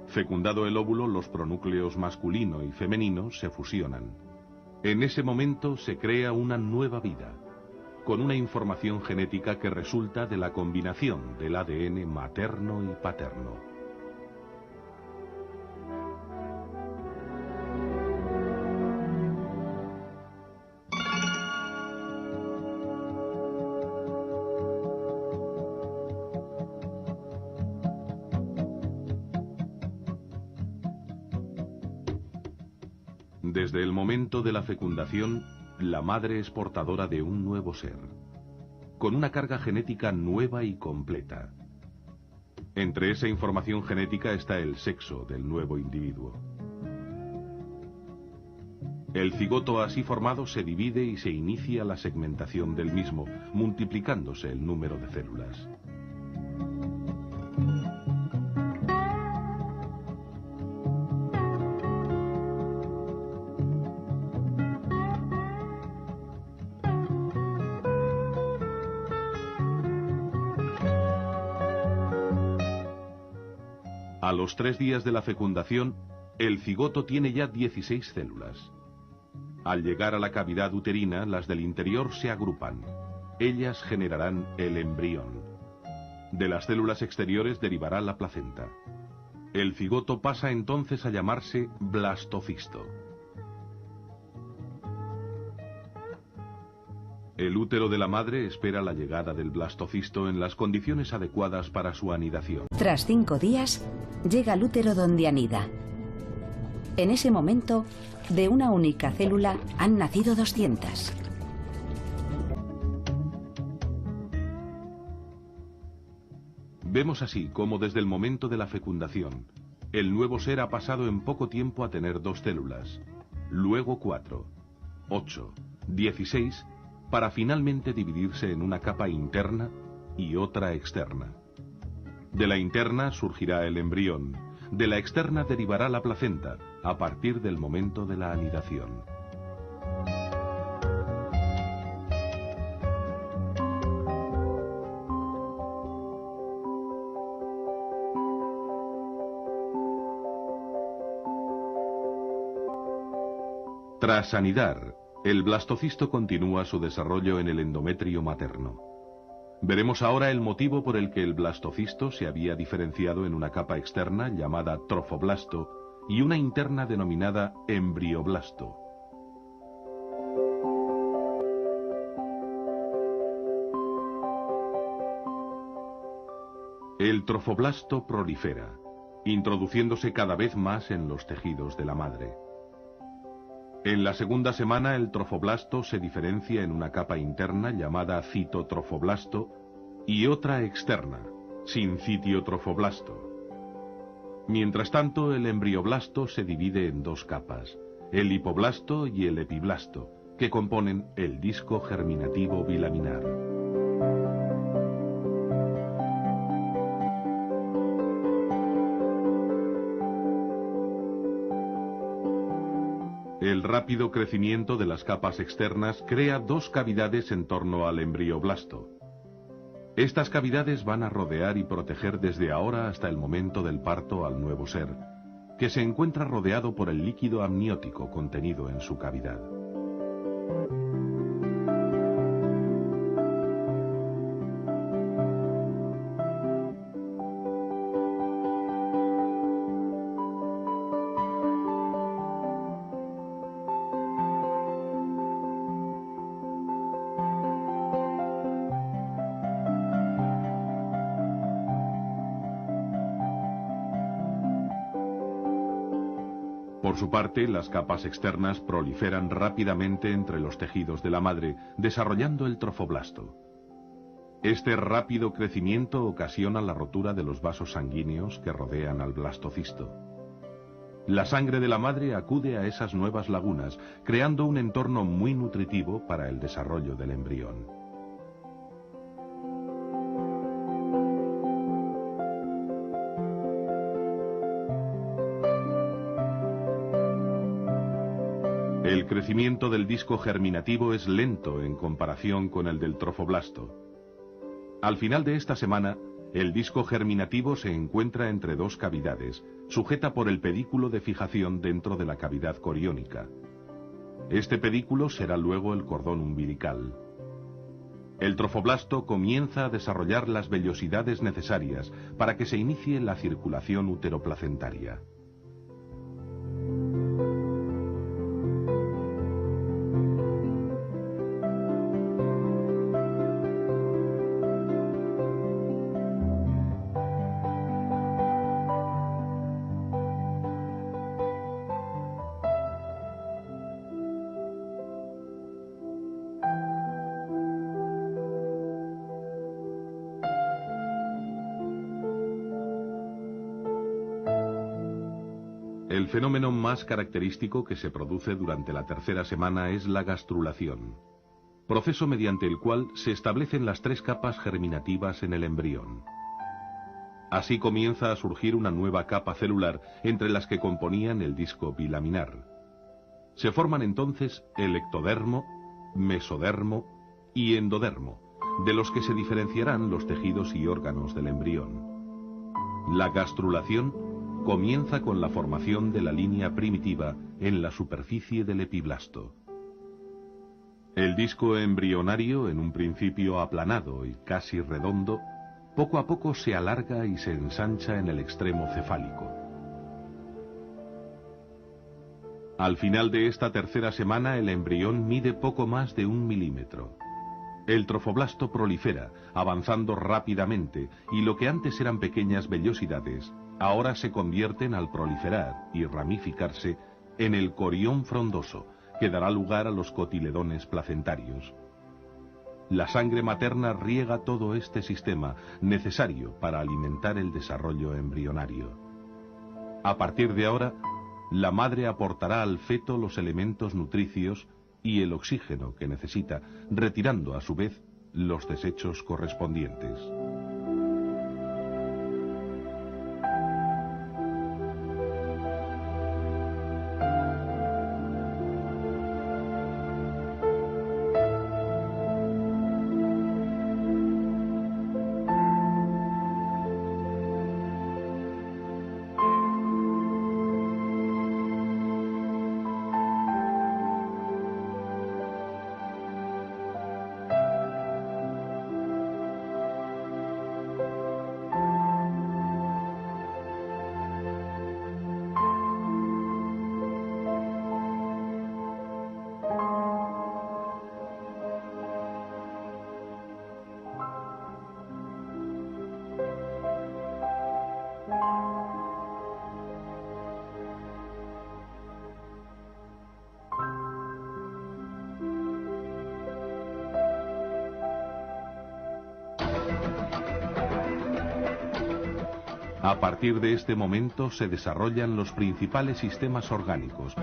Fecundado el óvulo, los pronúcleos masculino y femenino se fusionan. En ese momento se crea una nueva vida, con una información genética que resulta de la combinación del ADN materno y paterno. Desde el momento de la fecundación, la madre es portadora de un nuevo ser, con una carga genética nueva y completa. Entre esa información genética está el sexo del nuevo individuo. El cigoto así formado se divide y se inicia la segmentación del mismo, multiplicándose el número de células. A los 3 días de la fecundación, el cigoto tiene ya 16 células. Al llegar a la cavidad uterina, las del interior se agrupan. Ellas generarán el embrión. De las células exteriores derivará la placenta. El cigoto pasa entonces a llamarse blastocisto. El útero de la madre espera la llegada del blastocisto en las condiciones adecuadas para su anidación. Tras 5 días, llega al útero donde anida. En ese momento, de una única célula han nacido 200. Vemos así cómo desde el momento de la fecundación, el nuevo ser ha pasado en poco tiempo a tener 2 células, luego 4, 8, 16, para finalmente dividirse en una capa interna y otra externa. De la interna surgirá el embrión, de la externa derivará la placenta, a partir del momento de la anidación. Tras anidar, el blastocisto continúa su desarrollo en el endometrio materno. Veremos ahora el motivo por el que el blastocisto se había diferenciado en una capa externa llamada trofoblasto y una interna denominada embrioblasto. El trofoblasto prolifera, introduciéndose cada vez más en los tejidos de la madre. En la segunda semana el trofoblasto se diferencia en una capa interna llamada citotrofoblasto y otra externa, sincitiotrofoblasto. Mientras tanto, el embrioblasto se divide en 2 capas, el hipoblasto y el epiblasto, que componen el disco germinativo bilaminar. El rápido crecimiento de las capas externas crea 2 cavidades en torno al embrioblasto. Estas cavidades van a rodear y proteger desde ahora hasta el momento del parto al nuevo ser, que se encuentra rodeado por el líquido amniótico contenido en su cavidad. Por su parte, las capas externas proliferan rápidamente entre los tejidos de la madre, desarrollando el trofoblasto. Este rápido crecimiento ocasiona la rotura de los vasos sanguíneos que rodean al blastocisto. La sangre de la madre acude a esas nuevas lagunas, creando un entorno muy nutritivo para el desarrollo del embrión. El crecimiento del disco germinativo es lento en comparación con el del trofoblasto. Al final de esta semana, El disco germinativo se encuentra entre dos cavidades, sujeta por el pedículo de fijación dentro de la cavidad coriónica. Este pedículo será luego el cordón umbilical. El trofoblasto comienza a desarrollar las vellosidades necesarias para que se inicie la circulación uteroplacentaria. El fenómeno más característico que se produce durante la tercera semana es la gastrulación, proceso mediante el cual se establecen las tres capas germinativas en el embrión. Así comienza a surgir una nueva capa celular entre las que componían el disco bilaminar. Se forman entonces el ectodermo, mesodermo y endodermo, de los que se diferenciarán los tejidos y órganos del embrión. La gastrulación comienza con la formación de la línea primitiva en la superficie del epiblasto. El disco embrionario, en un principio aplanado y casi redondo, poco a poco se alarga y se ensancha en el extremo cefálico. Al final de esta tercera semana, el embrión mide poco más de 1 milímetro. El trofoblasto prolifera, avanzando rápidamente, y lo que antes eran pequeñas vellosidades, ahora se convierten al proliferar y ramificarse en el corión frondoso, que dará lugar a los cotiledones placentarios. La sangre materna riega todo este sistema, necesario para alimentar el desarrollo embrionario. A partir de ahora, la madre aportará al feto los elementos nutricios y el oxígeno que necesita, retirando a su vez los desechos correspondientes. A partir de este momento se desarrollan los principales sistemas orgánicos.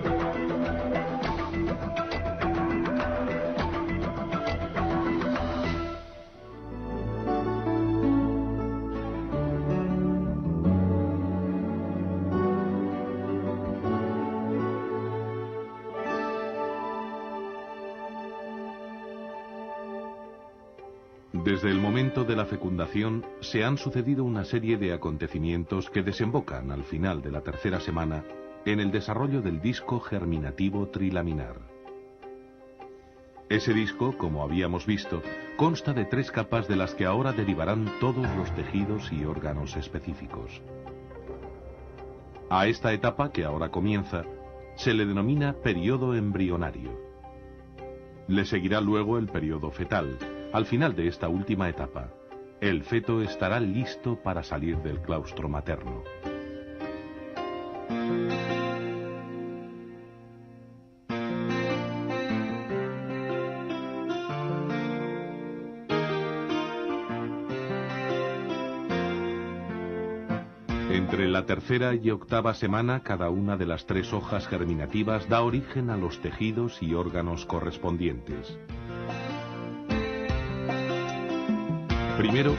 Desde el momento de la fecundación se han sucedido una serie de acontecimientos que desembocan al final de la tercera semana en el desarrollo del disco germinativo trilaminar. Ese disco, como habíamos visto, consta de 3 capas de las que ahora derivarán todos los tejidos y órganos específicos. A esta etapa, que ahora comienza, se le denomina periodo embrionario. Le seguirá luego el periodo fetal. Al final de esta última etapa, el feto estará listo para salir del claustro materno. Entre la tercera y octava semana, cada una de las 3 hojas germinativas da origen a los tejidos y órganos correspondientes. Primero,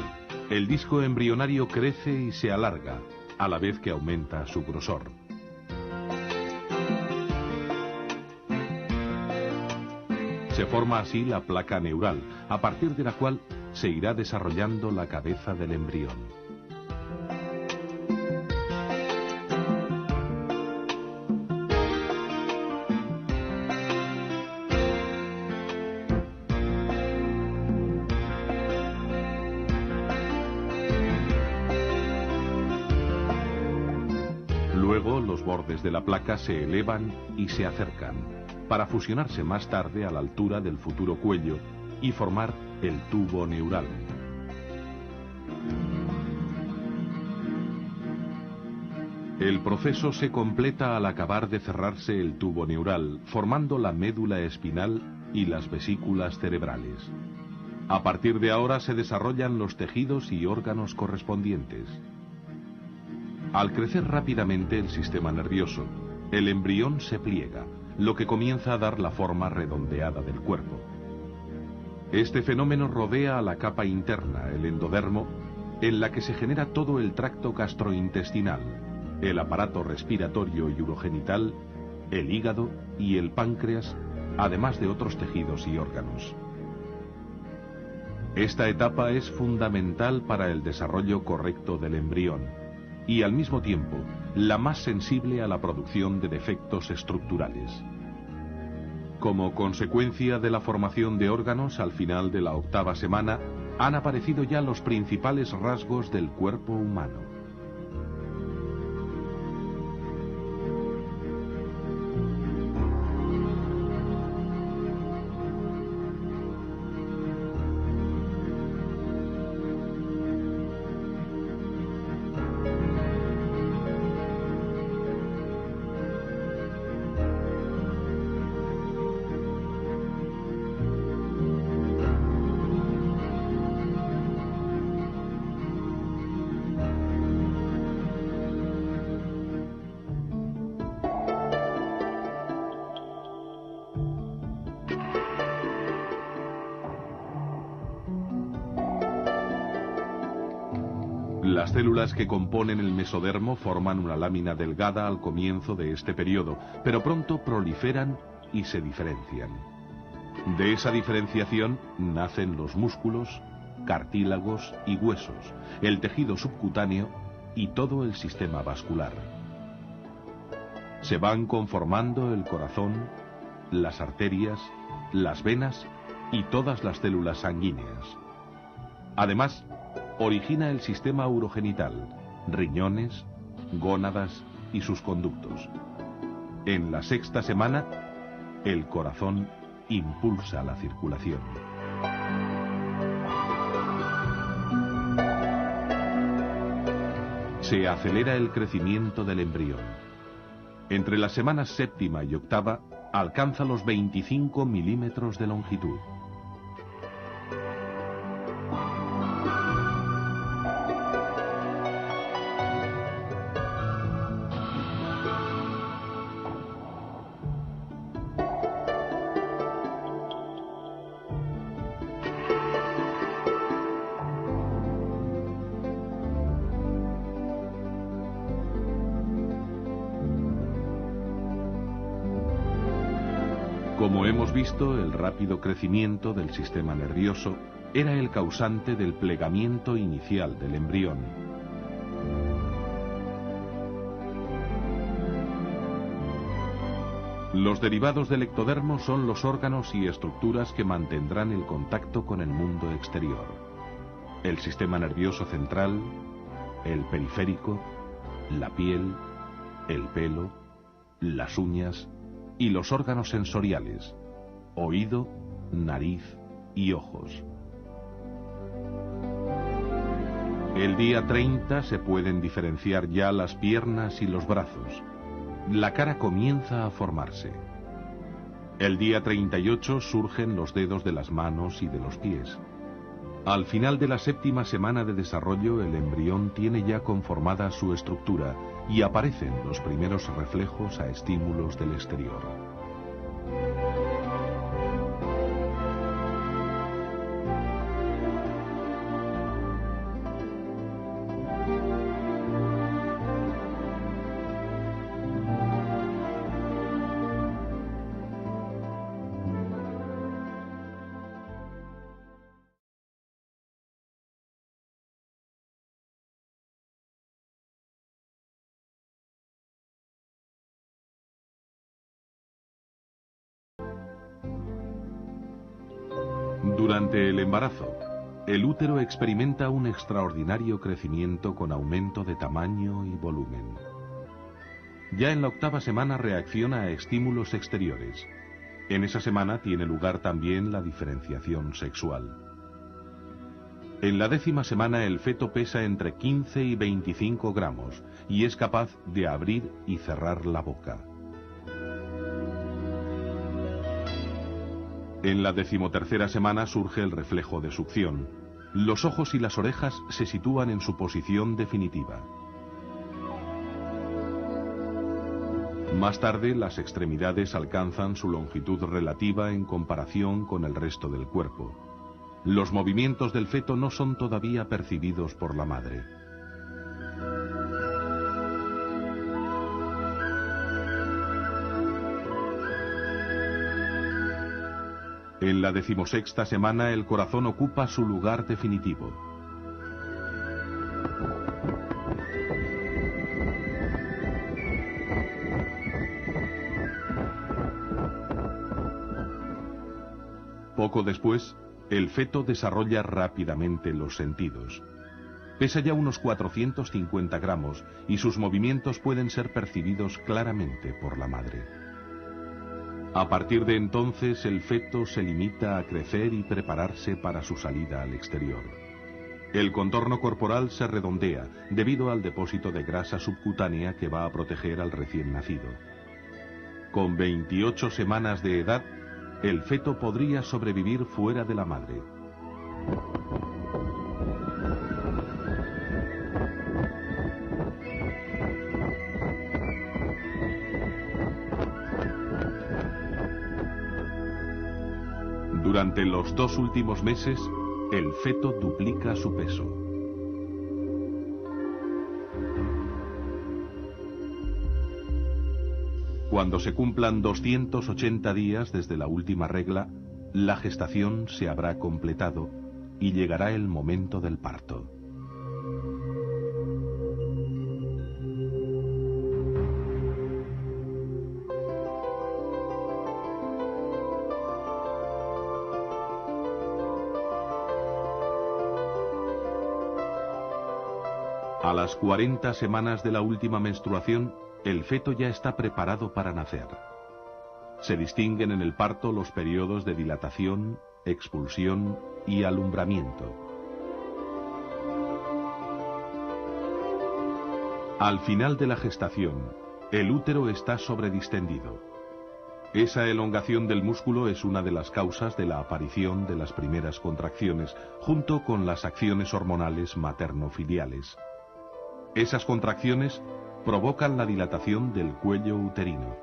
el disco embrionario crece y se alarga, a la vez que aumenta su grosor. Se forma así la placa neural, a partir de la cual se irá desarrollando la cabeza del embrión. Luego los bordes de la placa se elevan y se acercan, para fusionarse más tarde a la altura del futuro cuello y formar el tubo neural. El proceso se completa al acabar de cerrarse el tubo neural, formando la médula espinal y las vesículas cerebrales. A partir de ahora se desarrollan los tejidos y órganos correspondientes. Al crecer rápidamente el sistema nervioso, el embrión se pliega, lo que comienza a dar la forma redondeada del cuerpo. Este fenómeno rodea a la capa interna, el endodermo, en la que se genera todo el tracto gastrointestinal, el aparato respiratorio y urogenital, el hígado y el páncreas, además de otros tejidos y órganos. Esta etapa es fundamental para el desarrollo correcto del embrión y al mismo tiempo la más sensible a la producción de defectos estructurales. Como consecuencia de la formación de órganos al final de la 8ª semana, han aparecido ya los principales rasgos del cuerpo humano. Las células que componen el mesodermo forman una lámina delgada al comienzo de este periodo, pero pronto proliferan y se diferencian. De esa diferenciación nacen los músculos, cartílagos y huesos, el tejido subcutáneo y todo el sistema vascular. Se van conformando el corazón, las arterias, las venas y todas las células sanguíneas. Además, origina el sistema urogenital, riñones, gónadas y sus conductos. En la 6ª semana, el corazón impulsa la circulación. Se acelera el crecimiento del embrión. Entre las semanas 7ª y 8ª, alcanza los 25 milímetros de longitud. Como hemos visto, el rápido crecimiento del sistema nervioso era el causante del plegamiento inicial del embrión. Los derivados del ectodermo son los órganos y estructuras que mantendrán el contacto con el mundo exterior. El sistema nervioso central, el periférico, la piel, el pelo, las uñas y los órganos sensoriales, oído, nariz y ojos. El día 30 se pueden diferenciar ya las piernas y los brazos. La cara comienza a formarse. El día 38 surgen los dedos de las manos y de los pies. Al final de la 7ª semana de desarrollo, el embrión tiene ya conformada su estructura y aparecen los primeros reflejos a estímulos del exterior. Durante el embarazo, el útero experimenta un extraordinario crecimiento con aumento de tamaño y volumen. Ya en la 8ª semana reacciona a estímulos exteriores. En esa semana tiene lugar también la diferenciación sexual. En la 10ª semana el feto pesa entre 15 y 25 gramos y es capaz de abrir y cerrar la boca. En la 13ª semana surge el reflejo de succión. Los ojos y las orejas se sitúan en su posición definitiva. Más tarde, las extremidades alcanzan su longitud relativa en comparación con el resto del cuerpo. Los movimientos del feto no son todavía percibidos por la madre. En la 16ª semana el corazón ocupa su lugar definitivo. Poco después, el feto desarrolla rápidamente los sentidos. Pesa ya unos 450 gramos y sus movimientos pueden ser percibidos claramente por la madre. A partir de entonces, el feto se limita a crecer y prepararse para su salida al exterior. El contorno corporal se redondea debido al depósito de grasa subcutánea que va a proteger al recién nacido. Con 28 semanas de edad, el feto podría sobrevivir fuera de la madre. Durante los 2 últimos meses, el feto duplica su peso. Cuando se cumplan 280 días desde la última regla, la gestación se habrá completado y llegará el momento del parto. A las 40 semanas de la última menstruación, el feto ya está preparado para nacer. Se distinguen en el parto los periodos de dilatación, expulsión y alumbramiento. Al final de la gestación, el útero está sobredistendido. Esa elongación del músculo es una de las causas de la aparición de las primeras contracciones, junto con las acciones hormonales materno-filiales. Esas contracciones provocan la dilatación del cuello uterino.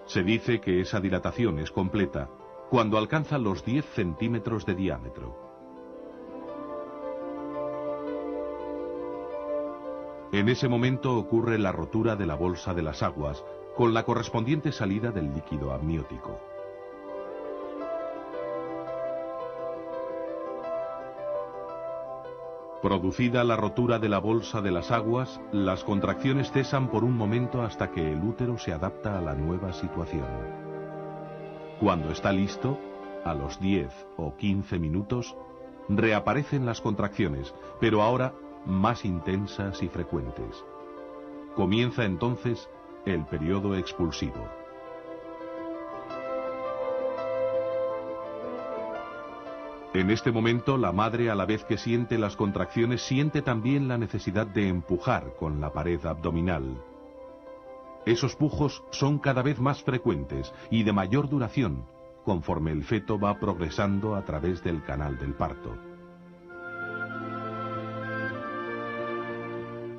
Se dice que esa dilatación es completa cuando alcanza los 10 centímetros de diámetro. En ese momento ocurre la rotura de la bolsa de las aguas, con la correspondiente salida del líquido amniótico. Producida la rotura de la bolsa de las aguas, las contracciones cesan por un momento hasta que el útero se adapta a la nueva situación. Cuando está listo, a los 10 o 15 minutos, reaparecen las contracciones, pero ahora más intensas y frecuentes. Comienza entonces el periodo expulsivo. En este momento, la madre, a la vez que siente las contracciones, siente también la necesidad de empujar con la pared abdominal. Esos pujos son cada vez más frecuentes y de mayor duración, conforme el feto va progresando a través del canal del parto.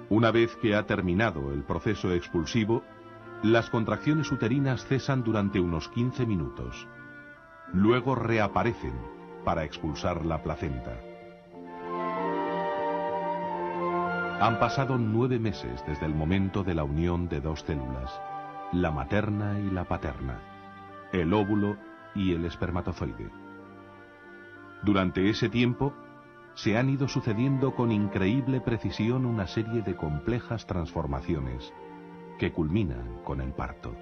Una vez que ha terminado el proceso expulsivo, las contracciones uterinas cesan durante unos 15 minutos. Luego reaparecen para expulsar la placenta. Han pasado 9 meses desde el momento de la unión de 2 células, la materna y la paterna, el óvulo y el espermatozoide. Durante ese tiempo, se han ido sucediendo con increíble precisión una serie de complejas transformaciones que culminan con el parto.